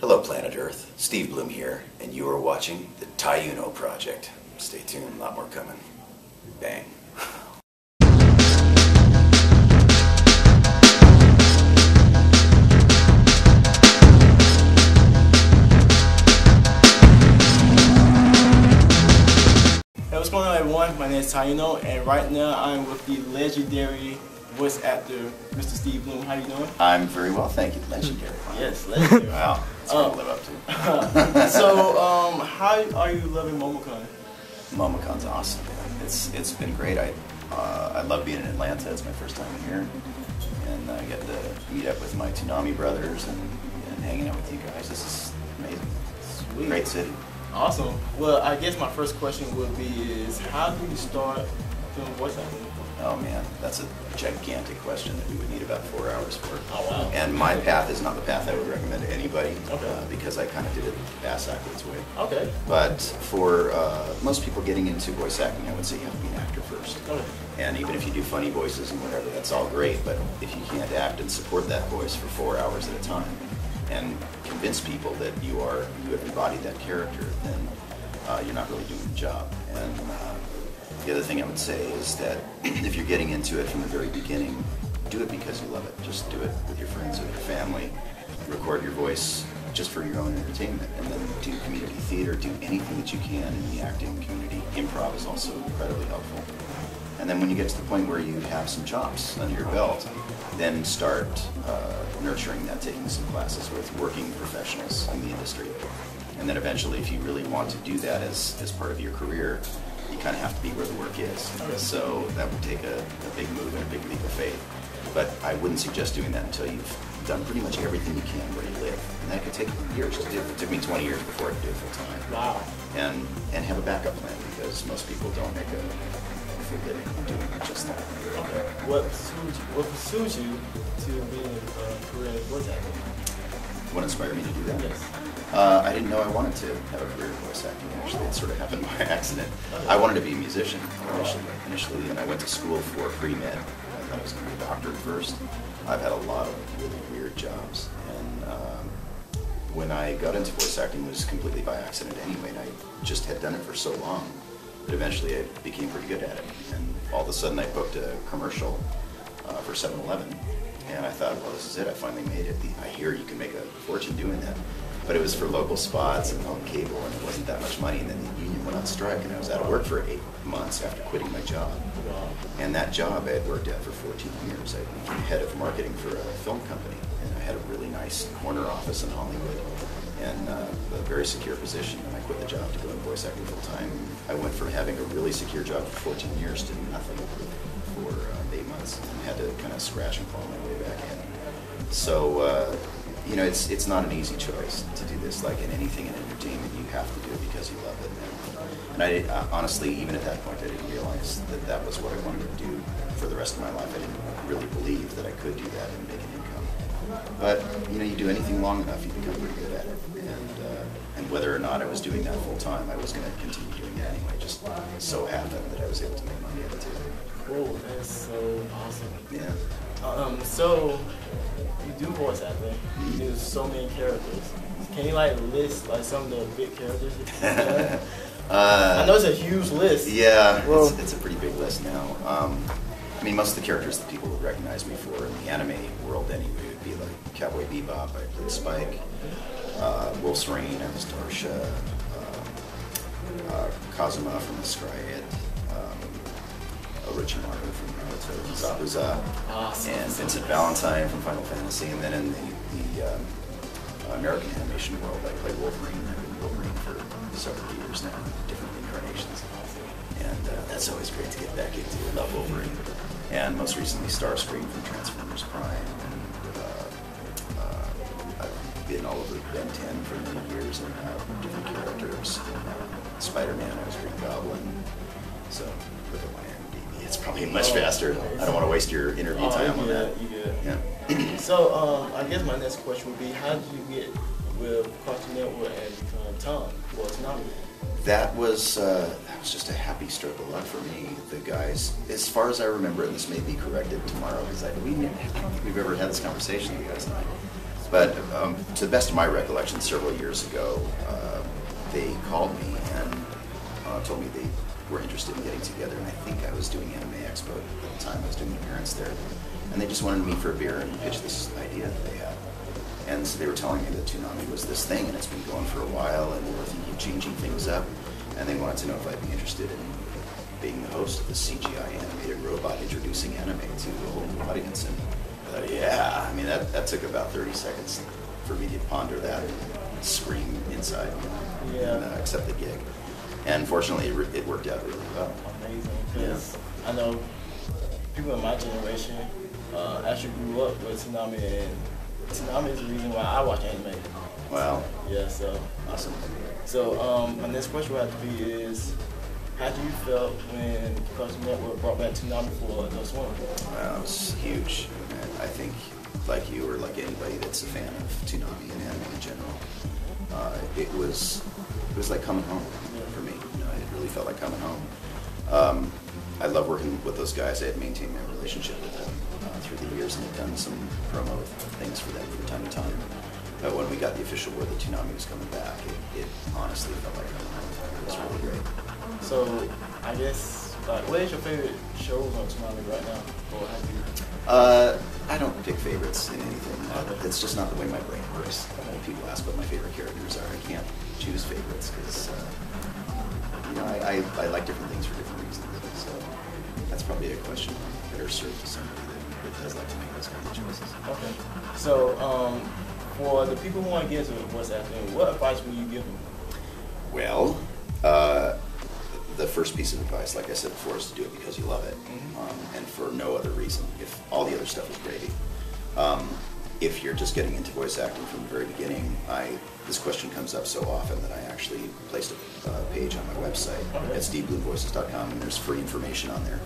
Hello Planet Earth, Steve Blum here, and you are watching the Tyuno Project. Stay tuned, a lot more coming. Bang. Hey, what's going on everyone? My name is Tyuno, and right now I'm with the legendary voice actor, Mr. Steve Blum. How you doing? I'm very well, thank you. Legendary. Yes, legendary. Wow, that's what I live up to. So, how are you loving Momocon? Momo-Con's awesome. It's been great. I love being in Atlanta. It's my first time here, and I get to meet up with my Tyuno brothers and hanging out with you guys. This is amazing. Sweet. Great city. Awesome. Well, I guess my first question would be is how do you start doing voice acting? Oh man, that's a gigantic question that we would need about 4 hours for. Oh wow. And my path is not the path I would recommend to anybody, Okay. because I kind of did it the ass backwards way. Okay. But for most people getting into voice acting, I would say you have to be an actor first. Okay. And even if you do funny voices and whatever, that's all great, but if you can't act and support that voice for 4 hours at a time and convince people that you have embodied that character, then you're not really doing the job. And the other thing I would say is that if you're getting into it from the very beginning, do it because you love it. Just do it with your friends, with your family. Record your voice just for your own entertainment, and then do community theater, do anything that you can in the acting community. Improv is also incredibly helpful. And then when you get to the point where you have some chops under your belt, then start nurturing that, taking some classes with working professionals in the industry. And then eventually, if you really want to do that as part of your career, you kind of have to be where the work is. So that would take a big move and a big leap of faith. But I wouldn't suggest doing that until you've done pretty much everything you can where you live. And that could take years to do. It took me 20 years before I could do it full time. Wow. And have a backup plan, because most people don't make a full living doing just that. Okay. What pursues you to being a career voice actor? What inspired me to do that? Yes. I didn't know I wanted to have a career in voice acting, actually. It sort of happened by accident. I wanted to be a musician initially, and I went to school for pre-med. I thought I was going to be a doctor at first. I've had a lot of really weird jobs, and when I got into voice acting, it was completely by accident anyway, and I just had done it for so long that eventually I became pretty good at it. And all of a sudden I booked a commercial for 7-Eleven, and I thought, well, this is it, I finally made it. I hear you can make a fortune doing that. But it was for local spots and on cable, and it wasn't that much money. And then the union went on strike, and I was out of work for 8 months after quitting my job. And that job I had worked at for 14 years. I became head of marketing for a film company, and I had a really nice corner office in Hollywood, and a very secure position. And I quit the job to go in voice acting full time. I went from having a really secure job for 14 years to nothing for 8 months, and had to kind of scratch and claw my way back in. So. You know, it's not an easy choice to do this. Like in anything in entertainment, you have to do it because you love it. And I honestly, even at that point, I didn't realize that that was what I wanted to do for the rest of my life. I didn't really believe that I could do that and make an income. But you know, you do anything long enough, you become pretty good at it. And whether or not I was doing that full time, I was going to continue doing it anyway. Just so happened that I was able to make money at it too. Cool, that's so awesome. Yeah. So you do voice acting. You do so many characters. Can you like list like some of the big characters? I know it's a huge list. Yeah, it's a pretty big list now. I mean, most of the characters that people would recognize me for in the anime world anyway would be like Cowboy Bebop, I played Spike, Wolf's Rain, I was Darsha, Kazuma from the Scryed, Orochimaru from Naruto, Zabuza, and Vincent Valentine from Final Fantasy. And then in the American animation world, I played Wolverine. I've been Wolverine for several years now, different incarnations. And that's always great to get back into. I love Wolverine. And most recently, Starscream from Transformers Prime. And I've been all over Ben 10 for many years and different characters. Spider-Man, I was Green Goblin. So look at my IMDb. It's probably much faster. I don't want to waste your interview time on that. You good. Yeah. So I guess my next question would be, how did you get with Cartoon Network and Tom? That was just a happy stroke of luck for me. The guys, as far as I remember, and this may be corrected tomorrow, because I don't think we've ever had this conversation, you guys and I. But to the best of my recollection, several years ago, they called me and told me they were interested in getting together, and I think I was doing Anime Expo at the time. I was doing appearance there, and they just wanted to meet for a beer and pitch this idea that they had. And so they were telling me that Toonami was this thing, and it's been going for a while, and they were thinking of changing things up, and they wanted to know if I'd be interested in being the host of the CGI animated robot introducing anime to a whole new audience. And yeah, I mean, that took about 30 seconds for me to ponder that and scream inside, and accept the gig. And fortunately, it worked out really well. Amazing, because I know people in my generation actually grew up with Toonami, and Toonami is the reason why I watch anime. Wow. Yeah, so. Awesome. So my next question would have to be is, how do you feel when Cartoon Network brought back Toonami for Adult Swim? Wow, it was huge. And I think, like you or like anybody that's a fan of Toonami and anime in general, it was like coming home for me. You know, it really felt like coming home. I love working with those guys. I had maintained my relationship with them through the years, and had done some promo things for them from time to time. But when we got the official word that Toonami was coming back, it honestly felt like coming home. It was really great. So, I guess, what is your favorite shows on Toonami right now? Or have you? I don't pick favorites in anything. It's just not the way my brain works. When people ask what my favorite characters are, I can't choose favorites because, you know, I like different things for different reasons. So that's probably a question better served to somebody that does like to make those kinds of choices. Okay. So, for the people who want to get into voice acting, what advice would you give them? Well, the first piece of advice, like I said before, is to do it because you love it, and for no other reason. If all the other stuff is gravy. If you're just getting into voice acting from the very beginning, this question comes up so often that I actually placed a page on my website at steveblumvoices.com, and there's free information on there.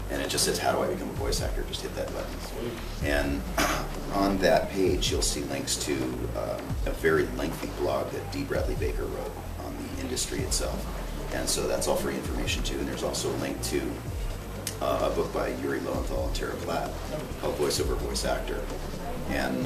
And it just says, how do I become a voice actor? Just hit that button. And on that page, you'll see links to a very lengthy blog that D. Bradley Baker wrote on the industry itself. And so that's all free information too. And there's also a link to a book by Yuri Lowenthal and Tara Platt called Voiceover Voice Actor. And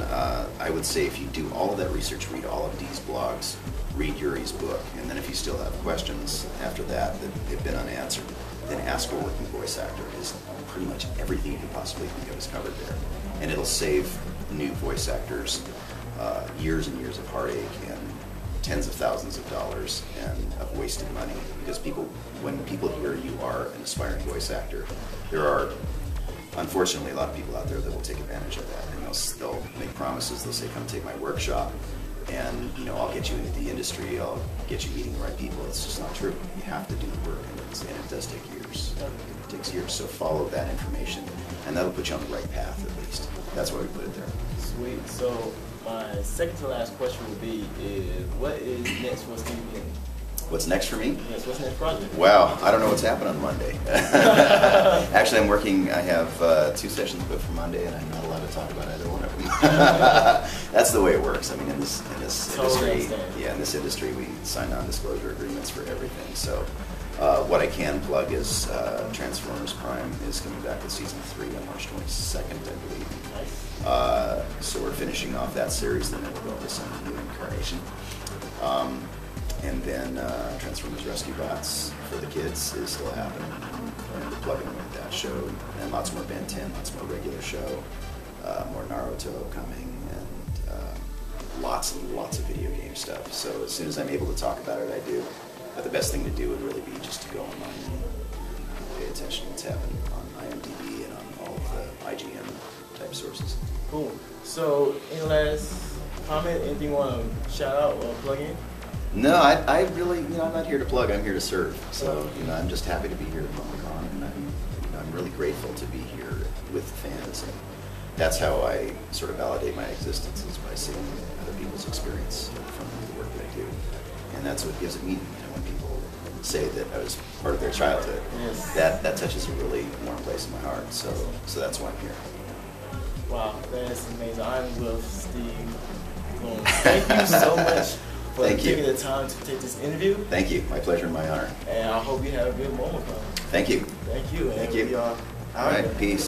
I would say if you do all of that research, read all of Dee's blogs, read Yuri's book, and then if you still have questions after that have been unanswered, then ask a working voice actor, because pretty much everything you can possibly think of is covered there. And it'll save new voice actors years and years of heartache and tens of thousands of dollars and of wasted money, because when people hear you are an aspiring voice actor, there are unfortunately a lot of people out there that will take advantage of that, and they'll make promises. They'll say, come take my workshop and, you know, I'll get you into the industry, I'll get you meeting the right people. It's just not true. You have to do the work, and it does take years. It takes years, so follow that information, and that'll put you on the right path at least. That's why we put it there. Sweet. So my second to last question would be, what is next for Steve Blum? What's next for me? Yes, what's the next project? Wow, I don't know what's happening on Monday. Actually, I'm working, I have 2 sessions booked for Monday, and I'm not allowed to talk about either one of them. That's the way it works. I mean, in this industry, in this industry, we sign non-disclosure agreements for everything. So what I can plug is Transformers Prime is coming back with season 3 on March 22nd, I believe. Nice. So we're finishing off that series, then we'll go into some new incarnation. And then Transformers Rescue Bots for the kids is still happening. And we're plugging away at that show. And lots more Ben 10, lots more regular show, more Naruto coming, and lots and lots of video game stuff. So as soon as I'm able to talk about it, I do. But the best thing to do would really be just to go online and pay attention to what's happening on IMDb and on all of the IGN type sources. Cool. So any last comment, anything you want to shout out or plug in? No, I really, I'm not here to plug. I'm here to serve. So, I'm just happy to be here at Momocon, and I'm really grateful to be here with the fans. And that's how I sort of validate my existence, is by seeing other people's experience from the work that I do. And that's what gives it meaning. When people say that I was part of their childhood, yes, that touches a really warm place in my heart. So that's why I'm here. Wow, that's amazing. I'm with Steve Blum. Thank you so much for taking the time to take this interview. Thank you. My pleasure and my honor. And I hope you have a good Momocon. Thank you. Thank you. Thank you. All right. Peace.